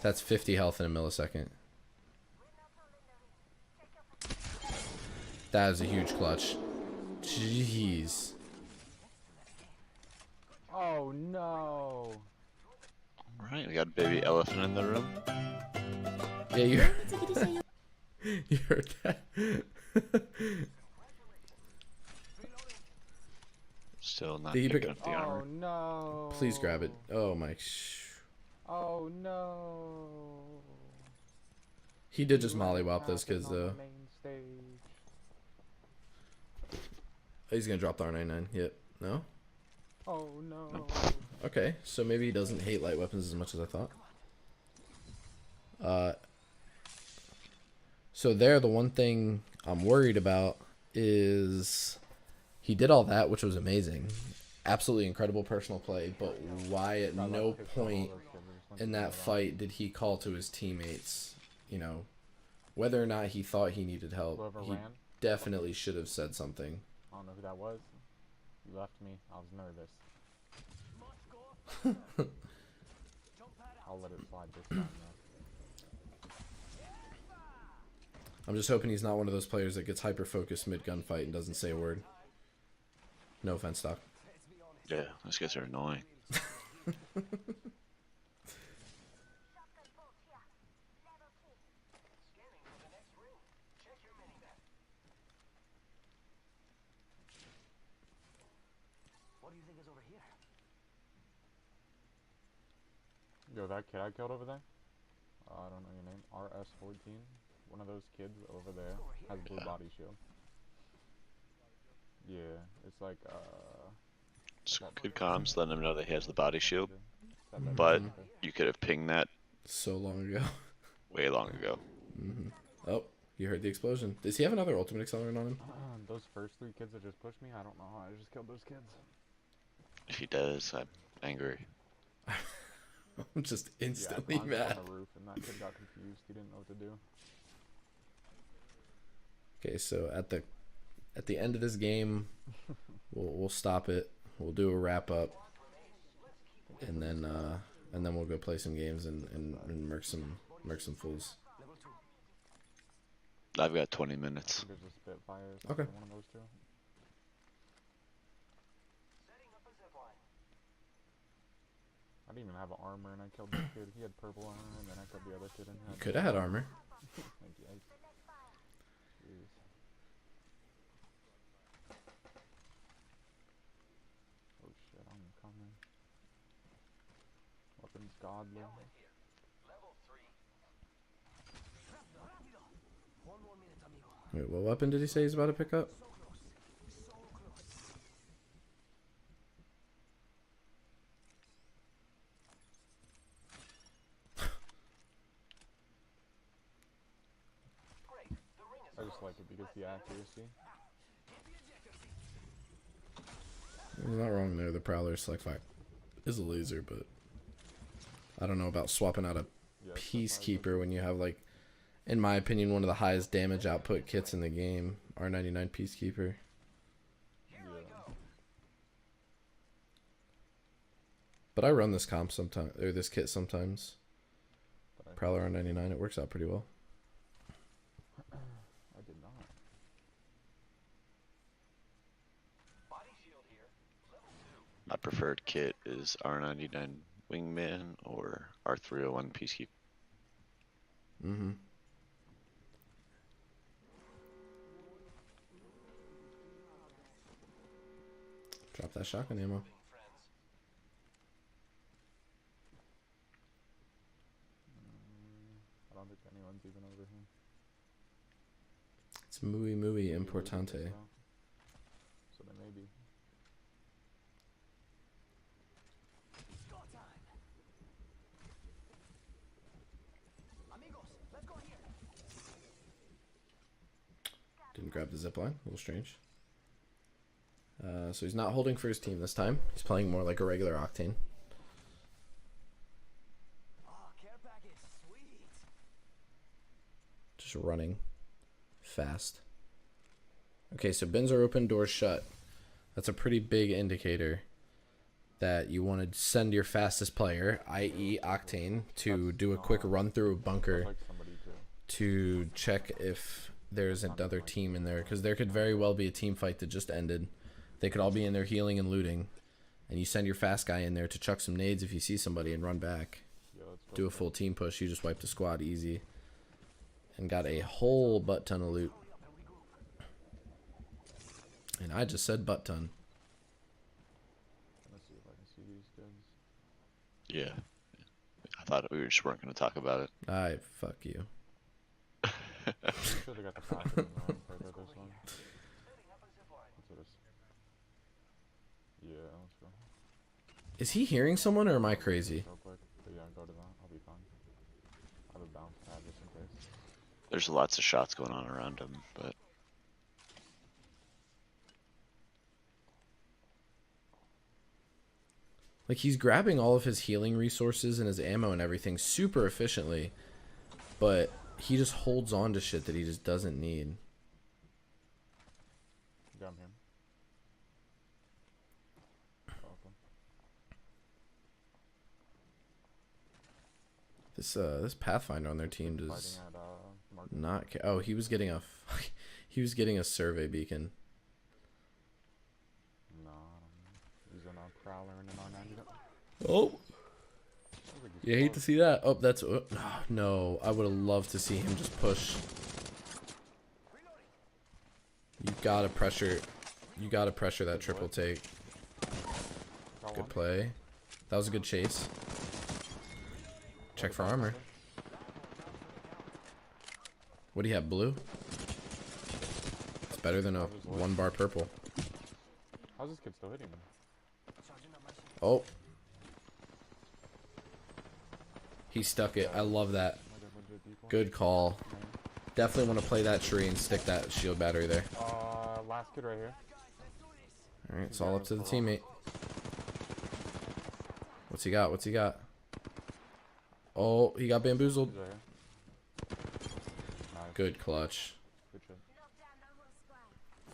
That's 50 health in a millisecond. That is a huge clutch. Jeez. Oh no. Alright, we got a baby elephant in the room. Yeah, you heard that. Still not Did he pick picking up the armor. Oh no. Please grab it. Oh my. Oh no. He did just mollywop those kids though. He's gonna drop the R99. Yep. No? Oh no. Okay, so maybe he doesn't hate light weapons as much as I thought. So there, the one thing I'm worried about is he did all that, which was amazing. Absolutely incredible personal play, but why at no point in that fight did he call to his teammates, you know, whether or not he thought he needed help. Whoever He ran? definitely should have said something. I don't know who that was. You left me. I was nervous. I'll let it slide this time though. I'm just hoping he's not one of those players that gets hyper-focused mid-gunfight and doesn't say a word. No offense, Doc. Yeah, those guys are annoying. What do you think is over here? Yo, that kid I killed over there? I don't know your name. RS14. One of those kids over there has blue body shield. Yeah, it's like It's good comms, letting him know that he has the body shield. that But okay. you could have pinged that So long ago. way long ago. Oh, you heard the explosion. Does he have another ultimate accelerant on him? Those first 3 kids that just pushed me, I don't know how I just killed those kids. If he does, I'm angry. I'm just Yeah, I instantly climbed mad. on the roof and that kid got confused. He didn't know what to do. Okay, so at the end of this game, we'll stop it. We'll do a wrap up, and then we'll go play some games and murk some fools. I've got 20 minutes. There's a Spitfire or Okay. something, one of those 2. I didn't even have an armor and I killed this kid. He had purple armor and then I killed the other kid and had Could have had armor. like, yikes. Jeez. Oh shit, I'm coming. Weapons godly. One more minute, amigo. Wait, what weapon did he say he's about to pick up? just like it because the accuracy. You're not wrong there. The Prowler Select Fire is a laser, but I don't know about swapping out a Yeah, Peacekeeper when you have, like, in my opinion, one of the highest damage output kits in the game. R99 Peacekeeper. Yeah. But I run this comp sometimes, or this kit sometimes. But Prowler R99, it works out pretty well. I did not. My preferred kit is R99 Wingman or R301 Peacekeeper. Mm-hmm. Drop that shotgun ammo. I don't think anyone's even over here. It's muy Maybe importante. losing this now. So they may be. Score time. Amigos, let's go here. Didn't grab the zipline. A little strange. So he's not holding for his team this time. He's playing more like a regular Octane. Oh, care package, sweet. Just running fast. Okay, so bins are open, doors shut. That's a pretty big indicator that you want to send your fastest player, i.e. Octane, to do a quick run through a bunker Like somebody to check if there's another team in there, because there could very well be a team fight that just ended. They could all be in there healing and looting, and you send your fast guy in there to chuck some nades if you see somebody and run back. Do a full team push. You just wiped the squad easy and got a whole butt ton of loot. And I just said butt ton. Let's see if I can see these kids. Yeah. I thought we just weren't going to talk about it. I fuck you. I'm sure they got the package in the wrong part of this one. What's this? Yeah, let's go. Is he hearing someone or am I crazy? Real quick. But yeah, go to that. I'll be fine. I have a bounce pad just in case. There's lots of shots going on around him, but Like, he's grabbing all of his healing resources and his ammo and everything super efficiently, but he just holds on to shit that he just doesn't need. Got him. Welcome. This Pathfinder on their team does Fighting at Market. not oh, he was getting a he was getting a survey beacon. No, he's in a Prowler and an R90. Oh, Sounds like he's you hate to close. see that. Oh, that's no. I would have loved to see him just push. You gotta pressure. You gotta pressure that triple take. Got Good one. play. That was a good chase. Check for armor. What do you have, blue? It's better than a 1 bar purple. How's this kid still hitting me? Oh. He stuck it. I love that. Good call. Definitely want to play that tree and stick that shield battery there. Last kid right here. Alright, it's all up to the teammate. What's he got? What's he got? Oh, he got bamboozled. He's right here. Nice. Good clutch. Good shit.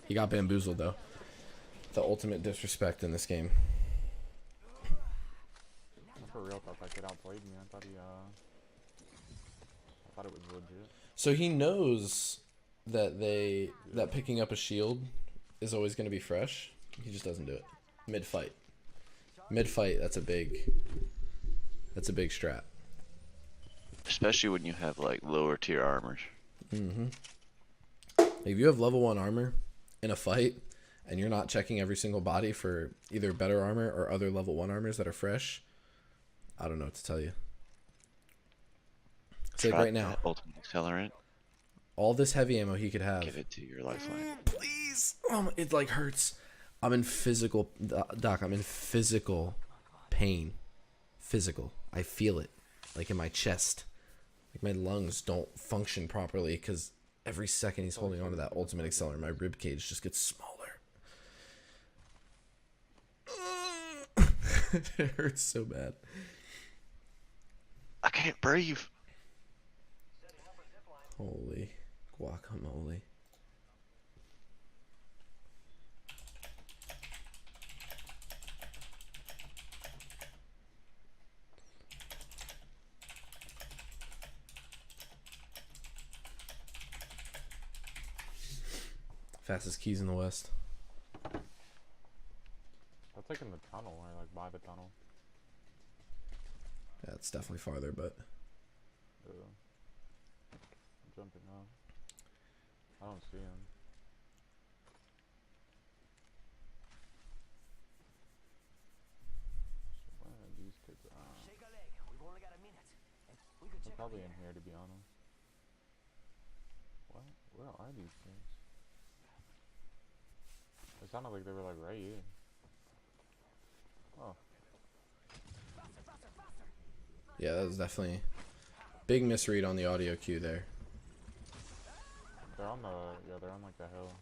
He got bamboozled, though. The ultimate disrespect in this game. I for real thought that kid outplayed me. I thought it was legit. So he knows that that picking up a shield is always going to be fresh. He just doesn't do it. Mid-fight. Mid-fight, that's a big strat. especially when you have like lower tier armors. Mm-hmm. If you have level 1 armor in a fight and you're not checking every single body for either better armor or other level 1 armors that are fresh, I don't know what to tell you. It's like Try right now, that ultimate accelerant. all this heavy ammo he could have. Give it to your lifeline. Please. It like hurts. I'm in physical, Doc, I'm in physical pain. Physical. I feel it. Like in my chest. Like my lungs don't function properly because Every second he's holding on to that ultimate accelerator, my rib cage just gets smaller. It hurts so bad. I can't breathe. Holy guacamole. Fastest keys in the West. That's like in the tunnel, or like by the tunnel. Yeah, it's definitely farther, but I'm jumping up. I don't see him. Where are these kids at? Shake a leg. We've only got a minute. And we could They're check probably up in here, to be honest. What? Where are these kids? It sounded like they were like right here. Oh. yeah, that was definitely big misread on the audio cue there. They're on the, yeah, they're on like the hill.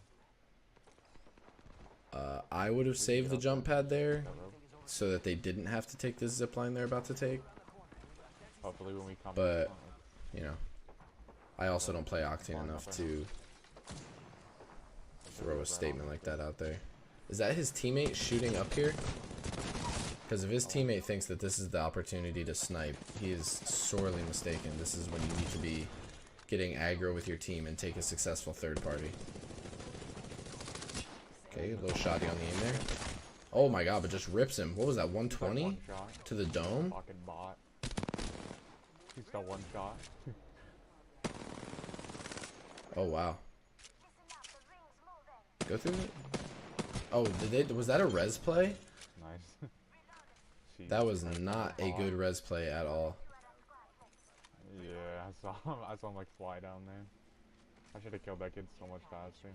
I would have saved the jump pad there That rope. so that they didn't have to take this zip line they're about to take. Hopefully when we come But- up, You know, I also don't play Octane enough to throw a statement like that out there. Is that his teammate shooting up here? Because if his teammate thinks that this is the opportunity to snipe, he is sorely mistaken. This is when you need to be getting aggro with your team and take a successful third party. Okay, a little shoddy on the aim there. Oh my god, but just rips him. What was that, 120 one shot. to the dome? Fucking bot. He's got one shot. Oh wow. Go through it. Oh, did they? Was that a res play? Nice. Jeez. That was not a good res play at all. Yeah, I saw him. I saw him like fly down there. I should have killed that kid so much faster.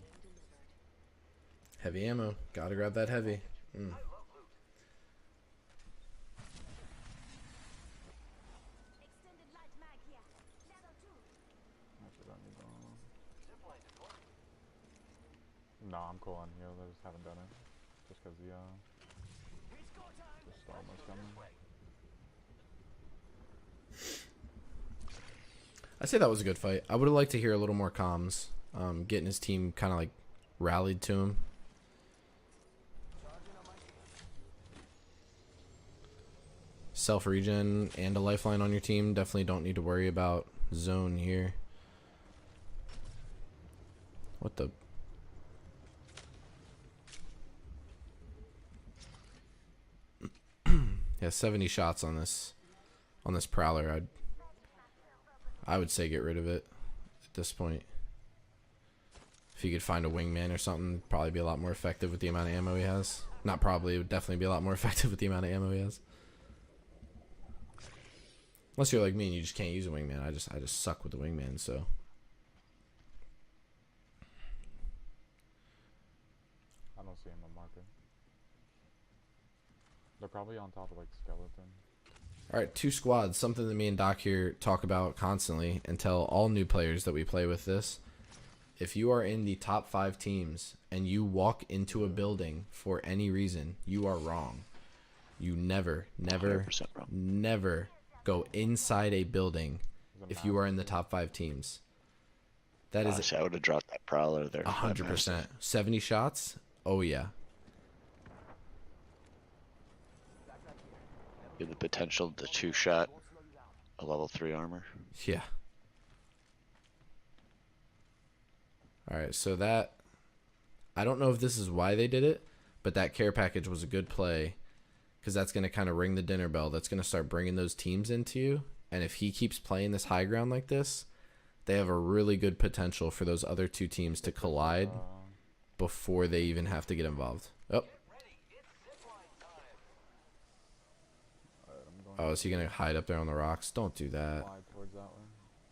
Heavy ammo. Gotta grab that heavy. Mm. Actually, let me go. No, I'm cool on heals. I just haven't done it. Just because the storm was coming. I say that was a good fight. I would have liked to hear a little more comms. Getting his team kind of like rallied to him. Self regen and a lifeline on your team. Definitely don't need to worry about zone here. What the? Yeah, 70 shots on this prowler. I would say get rid of it at this point. If you could find a wingman or something, probably be a lot more effective with the amount of ammo he has. Not probably, it would definitely be a lot more effective with the amount of ammo he has. Unless you're like me and you just can't use a wingman. I just suck with the wingman, so. I don't see him on marker. They're probably on top of like skeleton. Alright, 2 squads. Something that me and Doc here talk about constantly and tell all new players that we play with this. If you are in the top 5 teams and you walk into a building for any reason, you are wrong. You never, 100% wrong. never go inside a building if you are in the top 5 teams. That is Gosh, I would have dropped that prowler there. 100%. 70 shots? Oh yeah. You have the potential to 2-shot a level 3 armor. Yeah. Alright, so that... I don't know if this is why they did it, but that care package was a good play. Because that's going to kind of ring the dinner bell. That's going to start bringing those teams into you. And if he keeps playing this high ground like this, they have a really good potential for those other 2 teams to collide before they even have to get involved. Oh. Oh, is he going to hide up there on the rocks? Don't do that. Fly towards that way.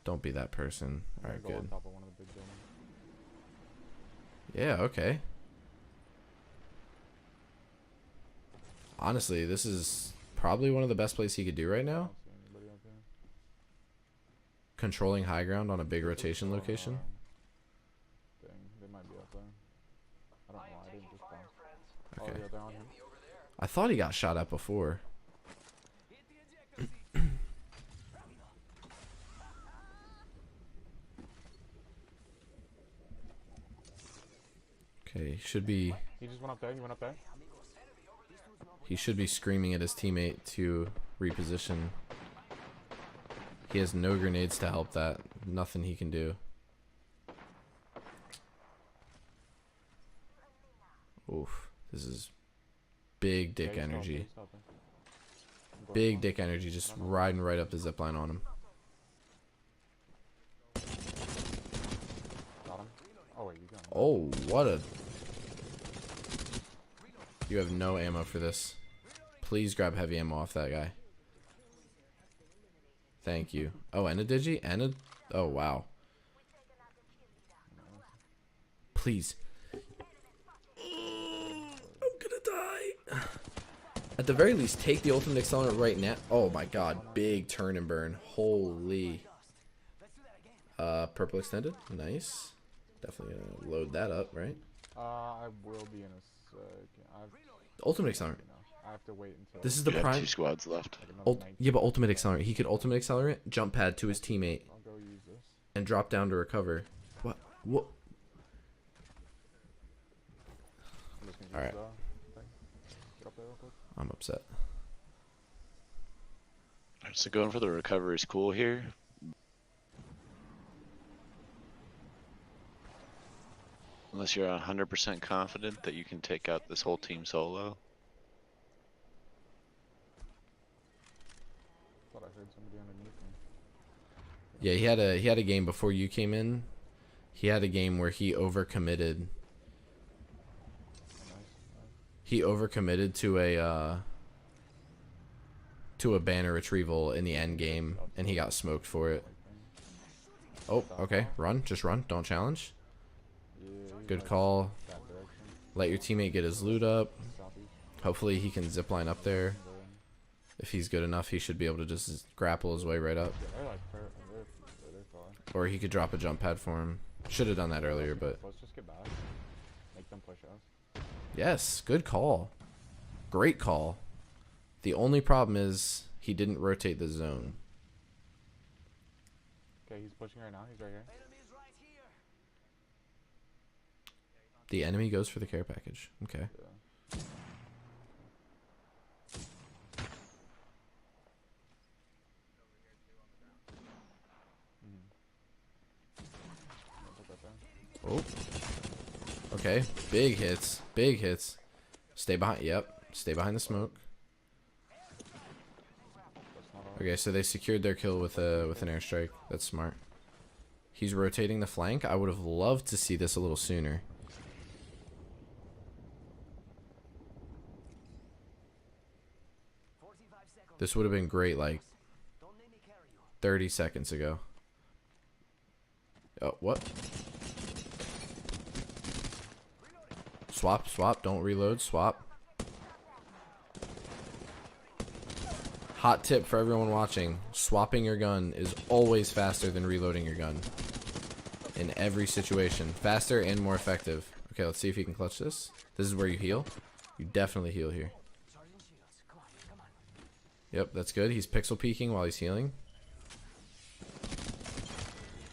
Don't be that person. Alright, Go on good. top of one of the big buildings. Yeah, okay. Honestly, this is probably one of the best plays he could do right I now. don't see anybody up here. Controlling high ground on a big rotation location. Oh, Okay. yeah, they're on him. I thought he got shot at before. Okay, should be He just went up there. He went up there. he should be screaming at his teammate to reposition. He has no grenades to help that. Nothing he can do. Oof, this is big dick Yeah, he's energy. helping, he's helping. I'm going Big for him. dick energy, just riding right up the zip line on him. Got him. Oh, wait, you got him. Oh, what a... You have no ammo for this. Please grab heavy ammo off that guy. Thank you. Oh, and a digi? And a... Oh, wow. Please. I'm gonna die. At the very least, take the ultimate accelerant right now. Oh my god, big turn and burn. Holy. Purple extended. Nice. Definitely gonna load that up, right? I will be in a second. Ultimate accelerant. I have to wait until. This is the You have prime. 2 squads left. like another 19. Yeah, but ultimate accelerant. He could ultimate accelerant, jump pad to his teammate, I'll go use this. and drop down to recover. What? What? I'm just gonna All use right. the thing. Get up there real quick. I'm upset. Alright, so going for the recovery is cool here. Unless you're 100% confident that you can take out this whole team solo. Thought I heard somebody underneath me. Yeah, he had a game before you came in. He had a game where he overcommitted. Oh, nice. He overcommitted to a banner retrieval in the end game, and he got smoked for it. Oh, okay. Run. Just run. Don't challenge. Yeah, he's Good like call. that direction. Let your teammate get his loot up. Southeast. Hopefully he can zipline up there. They're in. If he's good enough, he should be able to just grapple his way right up. Yeah, they're like they're far. Or he could drop a jump pad for him. Should have done that earlier, but... Let's just get back. Make them push us. Yes, good call. Great call. The only problem is he didn't rotate the zone. Okay, he's pushing right now. He's right here. Enemies right here. The enemy goes for the care package. Okay. Yeah. Put that there. Oh. Okay. Big hits. Big hits. Stay behind. Yep. Stay behind the smoke. That's not all. Okay, so they secured their kill with an airstrike. That's smart. He's rotating the flank. I would have loved to see this a little sooner. This would have been great like Don't let me carry you. 30 seconds ago. Oh, what? Swap, swap, don't reload, swap. Hot tip for everyone watching. Swapping your gun is always faster than reloading your gun. In every situation. Faster and more effective. Okay, let's see if you can clutch this. This is where you heal. You definitely heal here. Charging shields. Come on, come on. Yep, that's good. He's pixel peeking while he's healing.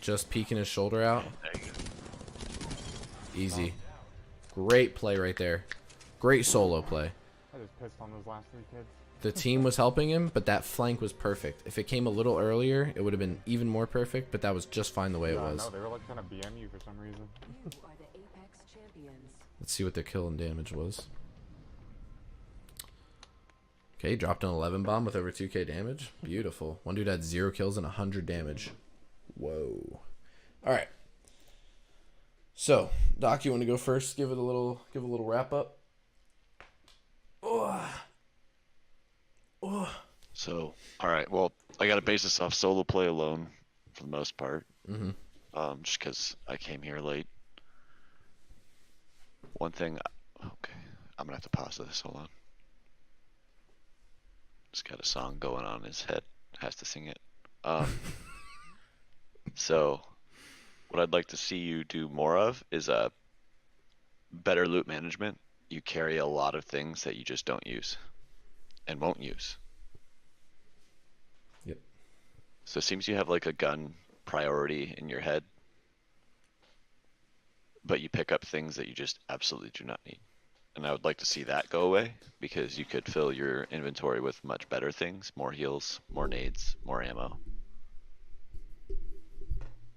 Just peeking his shoulder out. There you go. Easy. Great play right there. Great solo play. I just pissed on those last 3 kids. The team was helping him, but that flank was perfect. If it came a little earlier, it would have been even more perfect, but that was just fine the way it Yeah, I was. know, they were like trying to BM you for some reason. You are the Apex champions. Let's see what their kill and damage was. Okay, dropped an 11 bomb with over 2k damage. Beautiful. One dude had 0 kills and 100 damage. Whoa. Alright. So, Doc, you want to go first? Give a little wrap up. Oh. Oh. So, alright, well, I gotta base this off solo play alone, for the most part. Mm-hmm. Just because I came here late. One thing... Okay, I'm gonna have to pause this, hold on. Just got a song going on in his head. Has to sing it. So, what I'd like to see you do more of is better loot management. you carry a lot of things that you just don't use and won't use. Yep. So it seems you have like a gun priority in your head, but you pick up things that you just absolutely do not need. And I would like to see that go away, because you could fill your inventory with much better things, more heals, more nades, more ammo.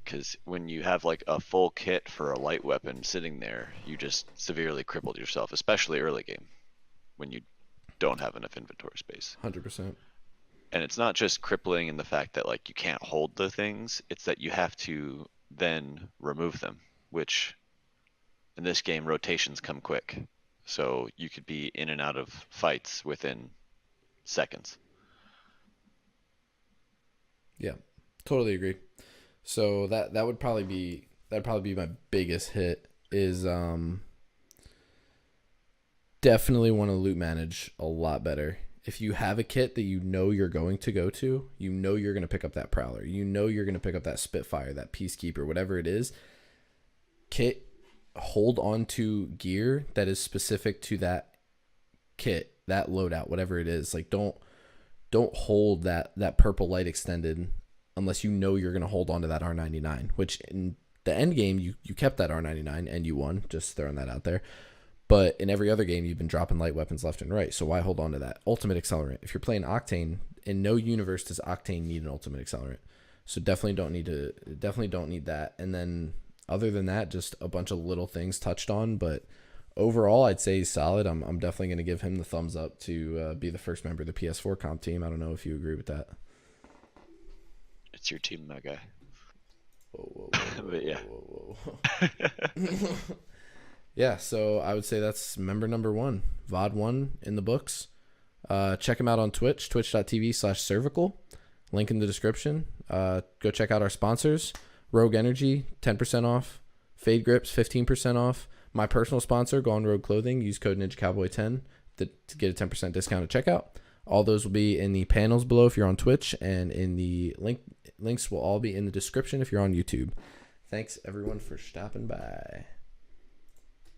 Because when you have like a full kit for a light weapon sitting there, you just severely crippled yourself, especially early game, when you don't have enough inventory space. 100%. And it's not just crippling in the fact that like you can't hold the things, it's that you have to then remove them, which in this game rotations come quick. So you could be in and out of fights within seconds. Yeah, totally agree. So that'd probably be my biggest hit is definitely want to loot manage a lot better. If you have a kit that you know you're going to go to, you know you're going to pick up that Prowler, you know you're going to pick up that Spitfire, that Peacekeeper, whatever it is, kit, hold on to gear that is specific to that kit, that loadout, whatever it is. Like don't hold that purple light extended unless you know you're going to hold on to that R99, which in the end game you kept that R99 and you won, just throwing that out there. But in every other game you've been dropping light weapons left and right, so why hold on to that ultimate accelerant? If you're playing Octane, in no universe does Octane need an ultimate accelerant, so definitely don't need that. And then other than that, just a bunch of little things touched on, but overall, I'd say he's solid. I'm definitely going to give him the thumbs up to be the first member of the PS4 comp team. I don't know if you agree with that. It's your team, my guy. Whoa, But yeah. whoa. Yeah, so I would say that's member number 1. VOD 1 in the books. Check him out on Twitch, twitch.tv/cervical. Link in the description. Go check out our sponsors. Rogue Energy, 10% off. Fade Grips, 15% off. My personal sponsor, Gone Rogue Clothing. Use code NinjaCowboy10 to get a 10% discount at checkout. All those will be in the panels below if you're on Twitch, and in the links will all be in the description if you're on YouTube. Thanks, everyone, for stopping by.